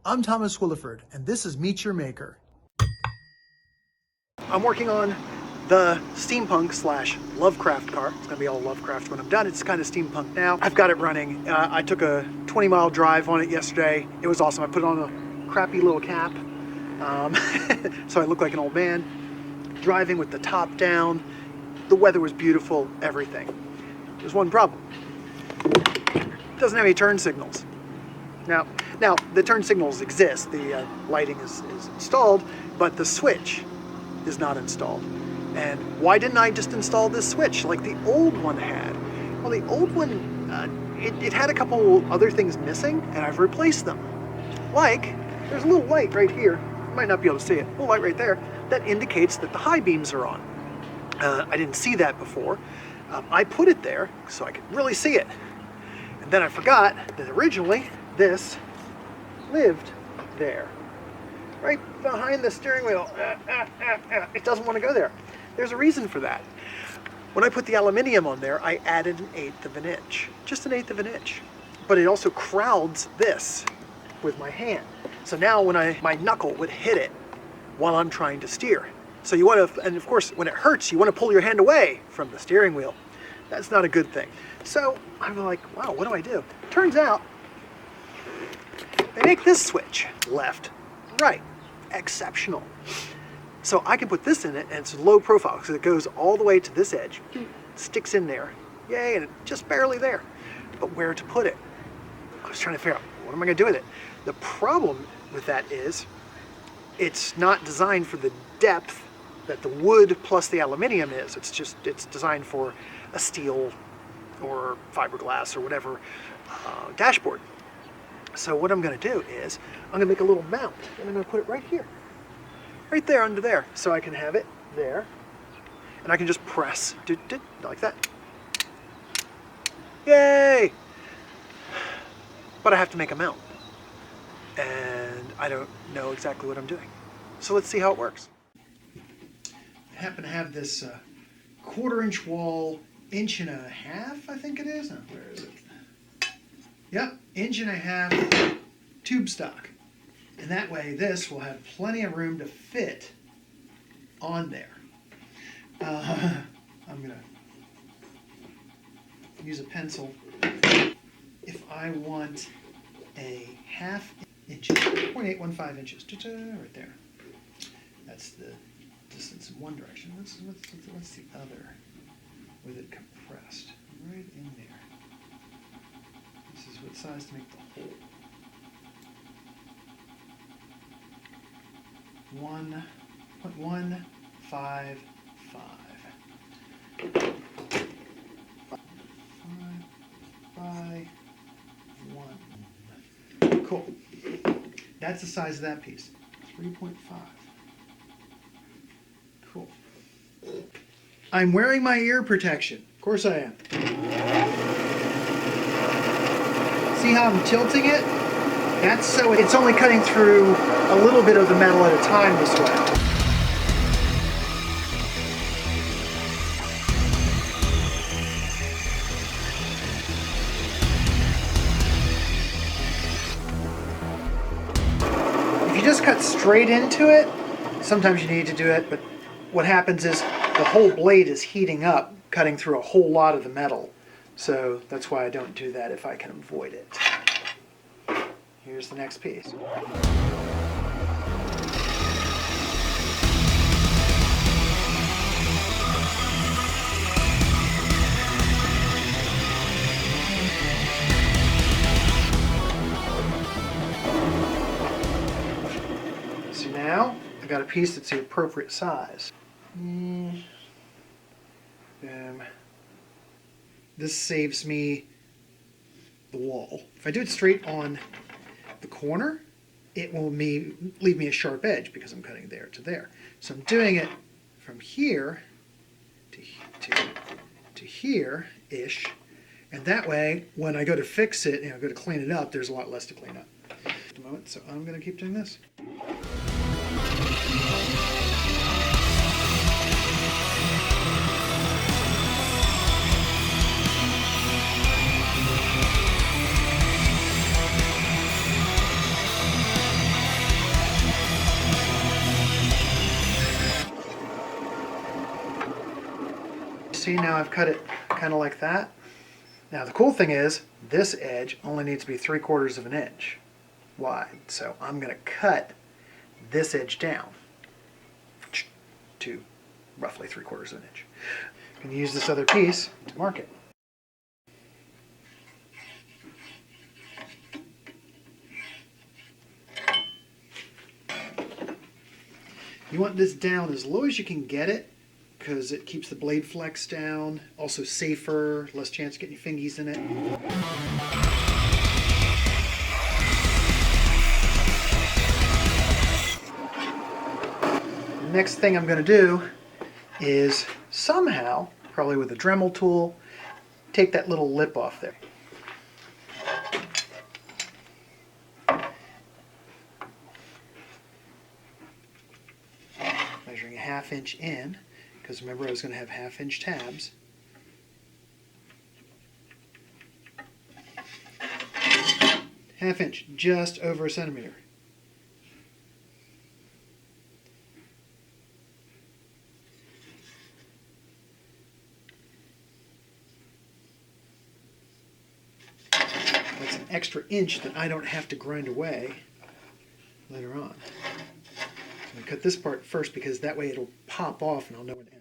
I'm Thomas Willeford, and this is Meet Your Maker. I'm working on the steampunk / Lovecraft car. It's gonna be all Lovecraft when I'm done. It's kind of steampunk now. I've got it running. I took a 20-mile drive on it yesterday. It was awesome. I put on a crappy little cap, so I look like an old man. Driving with the top down. The weather was beautiful, everything. There's one problem. It doesn't have any turn signals. Now the turn signals exist. The lighting is installed, but the switch is not installed. And why didn't I just install this switch like the old one had? Well, the old one, it had a couple other things missing, and I've replaced them. Like, there's a little light right here. You might not be able to see it. A little light right there that indicates that the high beams are on. I didn't see that before. I put it there so I could really see it. And then I forgot that originally this lived there, right behind the steering wheel. It doesn't want to go there. There's a reason for that. When I put the aluminium on there, I added 1/8 of an inch, just 1/8 of an inch. But it also crowds this with my hand. So now when my knuckle would hit it while I'm trying to steer. So you want to, and of course when it hurts, you want to pull your hand away from the steering wheel. That's not a good thing. So I'm like, wow, what do I do? Turns out, they make this switch left, right, exceptional. So I can put this in it, and it's low profile because it goes all the way to this edge, sticks in there, yay, and it's just barely there. But where to put it? I was trying to figure out, what am I going to do with it? The problem with that is, it's not designed for the depth that the wood plus the aluminium is. It's designed for a steel or fiberglass or whatever dashboard. So what I'm going to do is, I'm going to make a little mount, and I'm going to put it right here. Right there under there, so I can have it there, and I can just press, like that. Yay! But I have to make a mount, and I don't know exactly what I'm doing. So let's see how it works. I happen to have this 1/4-inch wall, 1.5 inches, I think it is. Now, where is it? Yep, 1.5 inch tube stock. And that way this will have plenty of room to fit on there. I'm going to use a pencil. If I want a 1/2 inch, 0.815 inches, right there. That's the distance in one direction. What's the other with it compressed? Right in there. This is what size to make the hole. 1.155. 5 1. Cool. That's the size of that piece. 3.5. Cool. I'm wearing my ear protection. Of course I am. See how I'm tilting it? That's so it's only cutting through a little bit of the metal at a time this way. If you just cut straight into it, sometimes you need to do it, but what happens is the whole blade is heating up, cutting through a whole lot of the metal. So that's why I don't do that if I can avoid it. Here's the next piece. So now I've got a piece that's the appropriate size. Boom. This saves me the wall. If I do it straight on the corner, it will leave me a sharp edge because I'm cutting there to there. So I'm doing it from here to here-ish, and that way, when I go to fix it, go to clean it up, there's a lot less to clean up. Just a moment, so I'm going to keep doing this. see, now I've cut it kind of like that. Now the cool thing is, this edge only needs to be 3/4 of an inch wide. So I'm going to cut this edge down to roughly 3/4 of an inch. I'm going to use this other piece to mark it. You want this down as low as you can get it, because it keeps the blade flex down, also safer, less chance of getting your fingies in it. The next thing I'm going to do is somehow, probably with a Dremel tool, take that little lip off there. Measuring a 1/2 inch in, because remember I was going to have 1/2 inch tabs. Half inch, just over a centimeter. That's an extra inch that I don't have to grind away later on. I'm going to cut this part first because that way it'll pop off and I'll know when to end.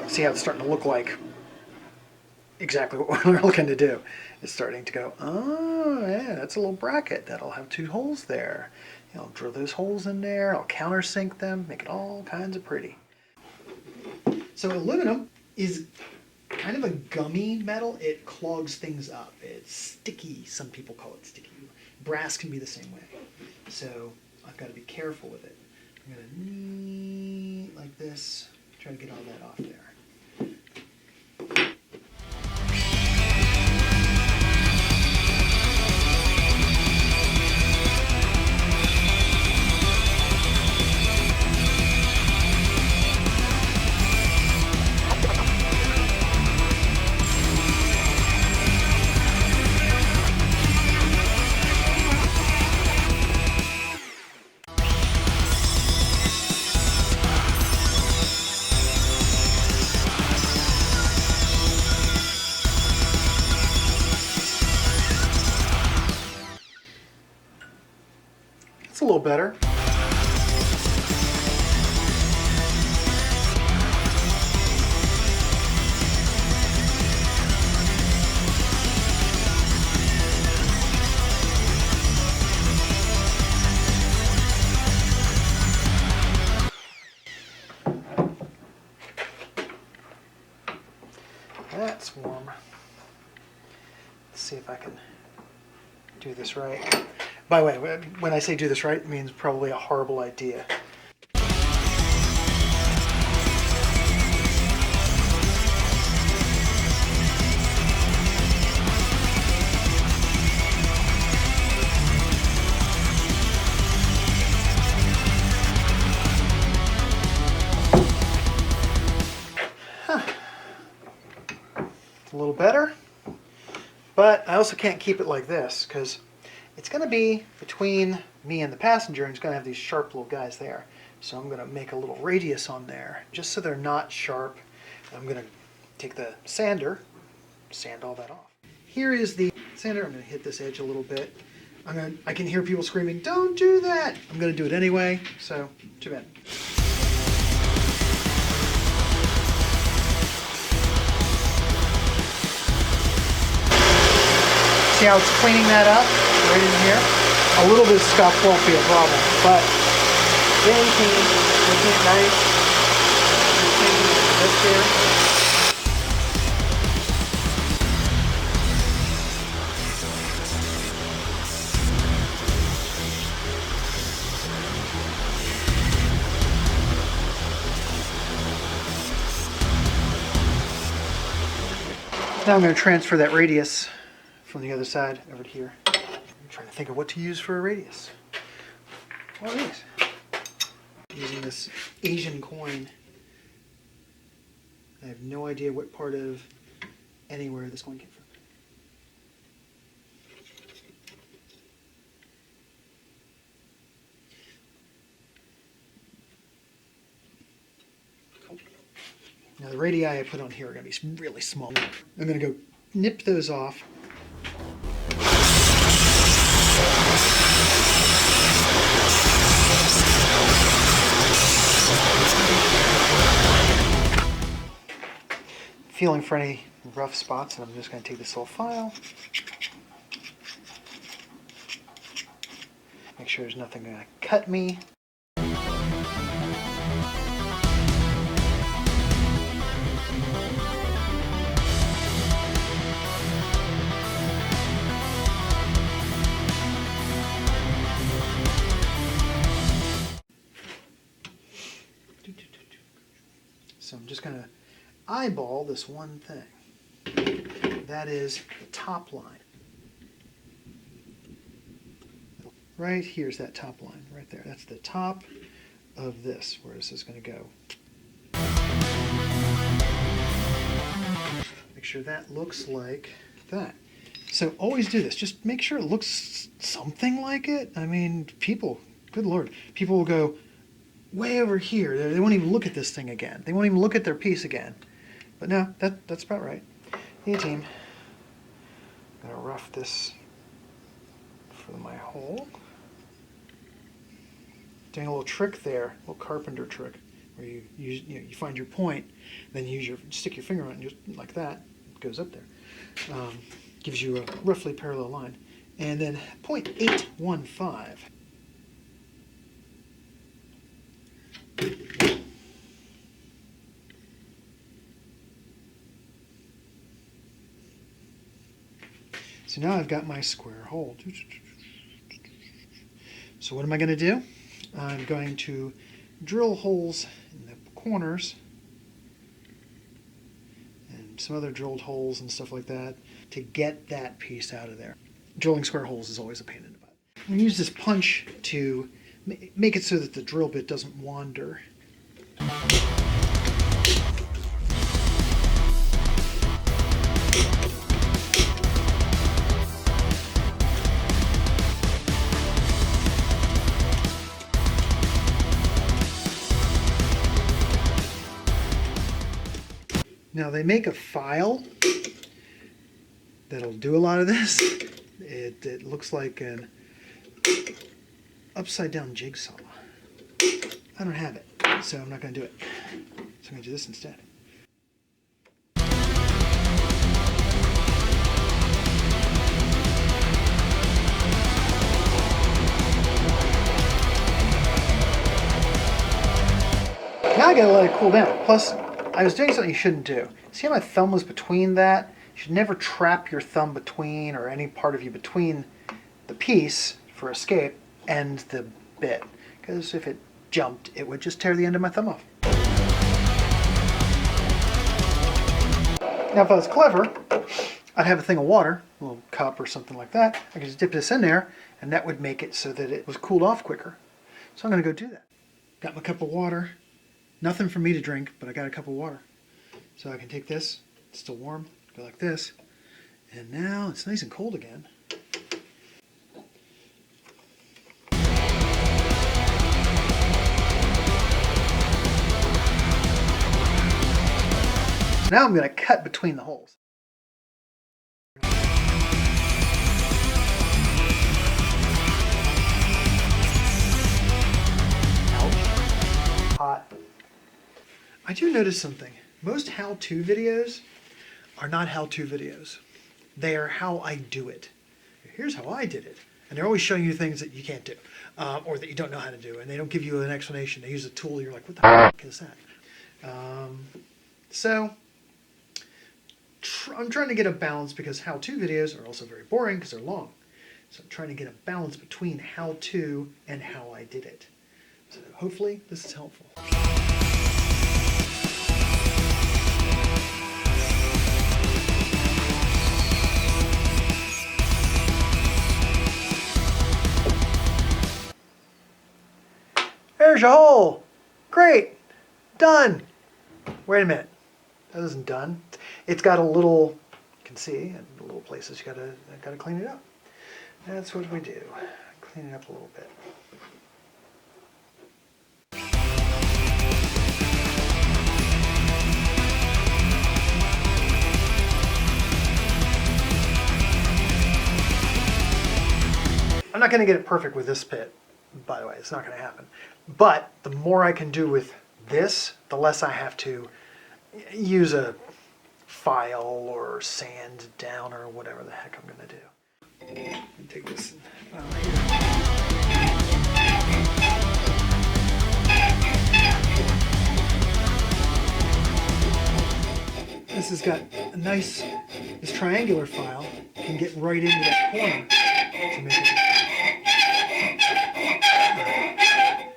See how it's starting to look like exactly what we're looking to do. It's starting to go, oh yeah, that's a little bracket. That'll have 2 holes there. I'll drill those holes in there, I'll countersink them, make it all kinds of pretty. So aluminum is kind of a gummy metal. It clogs things up. It's sticky, some people call it sticky. Brass can be the same way. So I've got to be careful with it. I'm going to knead like this, try to get all that off there. It's a little better. That's warm. Let's see if I can do this right. By the way, when I say do this right, it means probably a horrible idea. It's a little better, but I also can't keep it like this because it's going to be between me and the passenger, and it's going to have these sharp little guys there. So I'm going to make a little radius on there, just so they're not sharp. I'm going to take the sander, sand all that off. Here is the sander. I'm going to hit this edge a little bit. I can hear people screaming, "Don't do that!" I'm going to do it anyway, so too bad. See how it's cleaning that up right in here? A little bit of stuff won't be a problem, but very clean, making it nice. This here. Now I'm going to transfer that radius from the other side over to here. I'm trying to think of what to use for a radius. What are these? Using this Asian coin. I have no idea what part of anywhere this coin came from. Now the radii I put on here are going to be really small. I'm going to go nip those off. Feeling for any rough spots, and I'm just going to take this little file. Make sure there's nothing going to cut me. So I'm just going to eyeball this one thing. That is the top line. Right here's that top line, right there. That's the top of this, where this is going to go. Make sure that looks like that. So always do this. Just make sure it looks something like it. I mean, people, good Lord, people will go way over here. They won't even look at this thing again. They won't even look at their piece again. But no, that's about right. A-team. I'm going to rough this for my hole. Doing a little trick there, a little carpenter trick, where you find your point, then you stick your finger on it and just like that, it goes up there. Gives you a roughly parallel line. And then 0.815. So now I've got my square hole. So what am I going to do? I'm going to drill holes in the corners and some other drilled holes and stuff like that to get that piece out of there. Drilling square holes is always a pain in the butt. I'm going to use this punch to make it so that the drill bit doesn't wander. Now they make a file that'll do a lot of this. It looks like an upside down jigsaw. I don't have it, so I'm not going to do it. So I'm going to do this instead. Now I gotta let it cool down. Plus, I was doing something you shouldn't do. See how my thumb was between that? You should never trap your thumb between, or any part of you between the piece for escape and the bit. Because if it jumped, it would just tear the end of my thumb off. Now if I was clever, I'd have a thing of water, a little cup or something like that. I could just dip this in there, and that would make it so that it was cooled off quicker. So I'm going to go do that. Got my cup of water. Nothing for me to drink, but I got a cup of water. So I can take this, it's still warm, go like this, and now it's nice and cold again. So now I'm going to cut between the holes. Ouch. Hot. I do notice something. Most how-to videos are not how-to videos. They are how I do it. Here's how I did it. And they're always showing you things that you can't do, or that you don't know how to do, and they don't give you an explanation. They use a tool, you're like, what the heck is that? So, I'm trying to get a balance, because how-to videos are also very boring because they're long. So I'm trying to get a balance between how-to and how I did it. So hopefully this is helpful. there's your hole. Great. Done. Wait a minute. That isn't done. It's got a little, you can see, in the little places you gotta clean it up. That's what we do. Clean it up a little bit. I'm not going to get it perfect with this pit, by the way. It's not going to happen. But the more I can do with this, the less I have to use a file or sand down or whatever the heck I'm going to do. Let me take this file here. This has got a nice, this triangular file can get right into that corner to make it.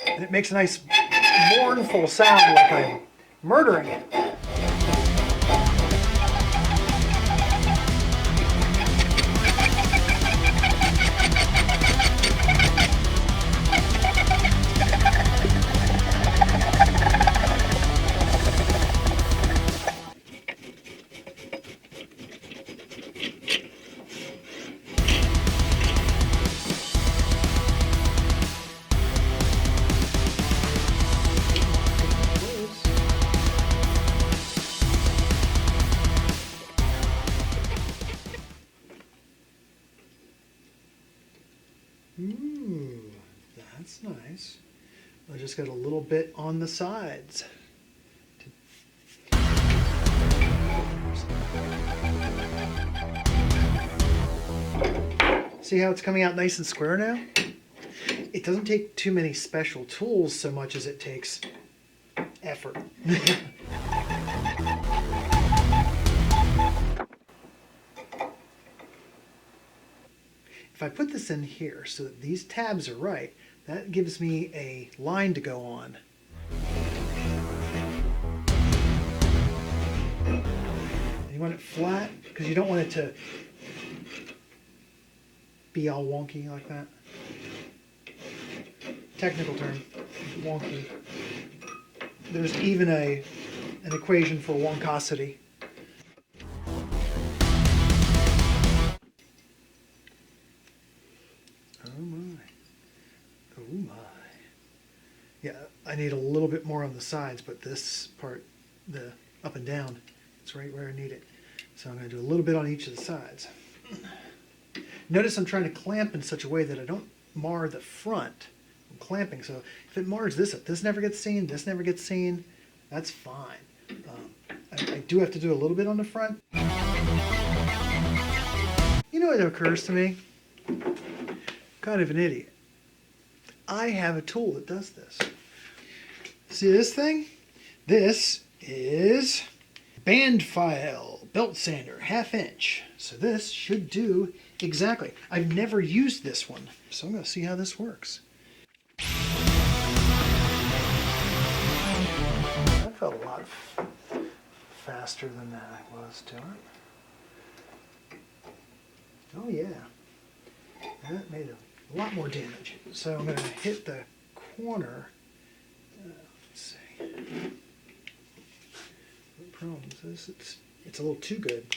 And it makes a nice mournful sound like I'm murdering it. Ooh, that's nice. I just got a little bit on the sides. See how it's coming out nice and square now? It doesn't take too many special tools so much as it takes effort. If I put this in here so that these tabs are right, that gives me a line to go on. And you want it flat because you don't want it to be all wonky like that. Technical term, wonky. There's even an equation for wonkosity. Oh my. Oh my. Yeah, I need a little bit more on the sides, but this part, the up and down, it's right where I need it. So I'm going to do a little bit on each of the sides. Notice I'm trying to clamp in such a way that I don't mar the front. I'm clamping, so if it mars this up, this never gets seen, this never gets seen, that's fine. I do have to do a little bit on the front. You know what occurs to me? Kind of an idiot. I have a tool that does this. See this thing? This is band file belt sander, 1/2 inch. So this should do exactly. I've never used this one, so I'm going to see how this works. That felt a lot faster than that I was doing. Oh yeah, that made a lot more damage. So I'm going to hit the corner. Let's see. What problem is this? It's a little too good.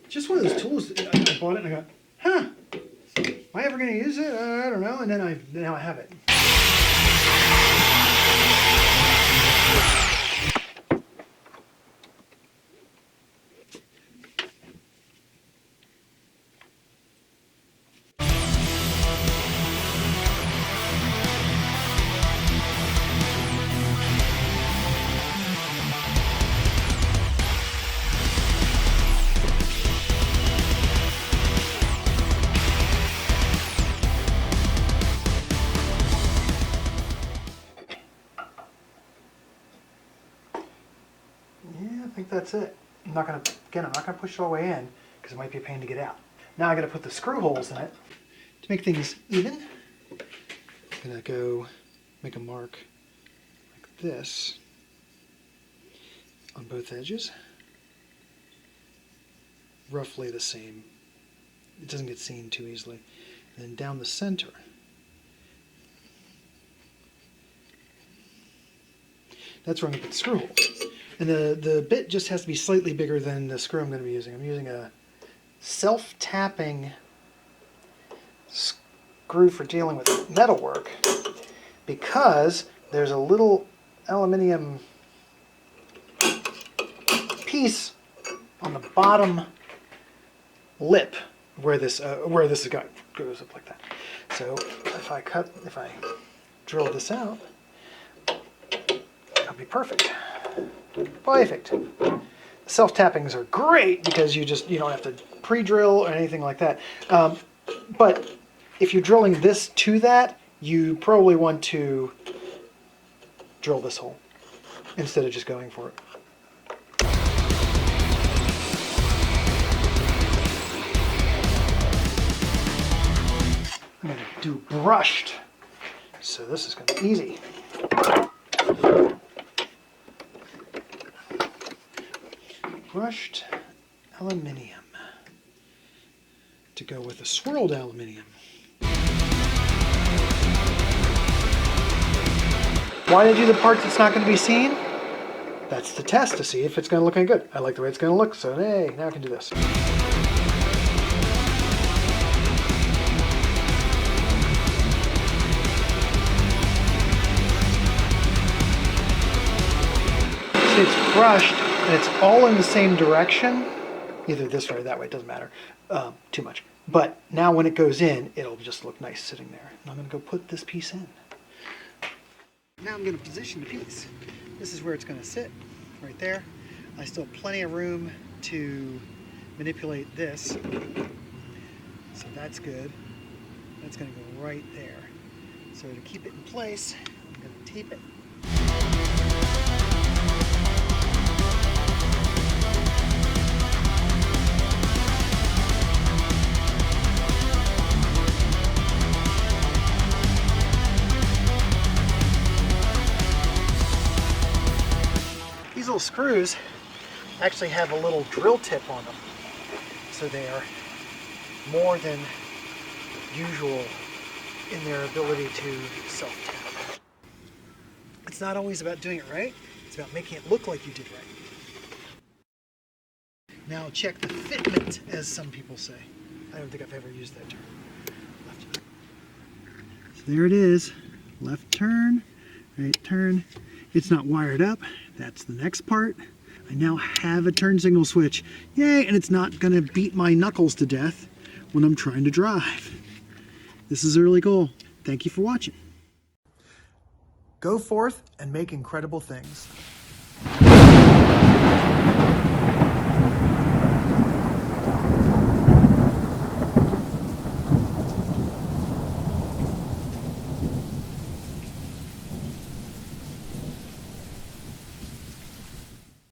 Just one of those tools that I bought it and I got, huh? Am I ever going to use it? I don't know. And then now I have it. I think that's it. I'm not going to push it all the way in because it might be a pain to get out. Now I got to put the screw holes in it to make things even. I'm going to go make a mark like this. on both edges. Roughly the same. It doesn't get seen too easily. And then down the center. That's where I'm going to put the screw hole. And the bit just has to be slightly bigger than the screw I'm going to be using. I'm using a self-tapping screw for dealing with metalwork because there's a little aluminum piece on the bottom lip where this is going. Goes up like that. So if I drill this out, it'll be perfect. Perfect. Self-tappings are great because you don't have to pre-drill or anything like that. But if you're drilling this to that, you probably want to drill this hole instead of just going for it. I'm going to do brushed, so this is going to be easy. Brushed aluminium to go with the swirled aluminium. Why did I do the part that's not going to be seen? That's the test to see if it's going to look any good. I like the way it's going to look, so hey, now I can do this. See, it's brushed and it's all in the same direction. Either this way or that way, it doesn't matter too much. But now when it goes in, it'll just look nice sitting there. And I'm going to go put this piece in. Now I'm going to position the piece. This is where it's going to sit, right there. I still have plenty of room to manipulate this. So that's good. That's going to go right there. So to keep it in place, I'm going to tape it. These little screws actually have a little drill tip on them, so they are more than usual in their ability to self-tap. It's not always about doing it right, it's about making it look like you did right. Now check the fitment, as some people say. I don't think I've ever used that term. Left. So there it is, left turn, right turn. It's not wired up. That's the next part. I now have a turn signal switch. Yay, and it's not gonna beat my knuckles to death when I'm trying to drive. This is really cool. Thank you for watching. Go forth and make incredible things.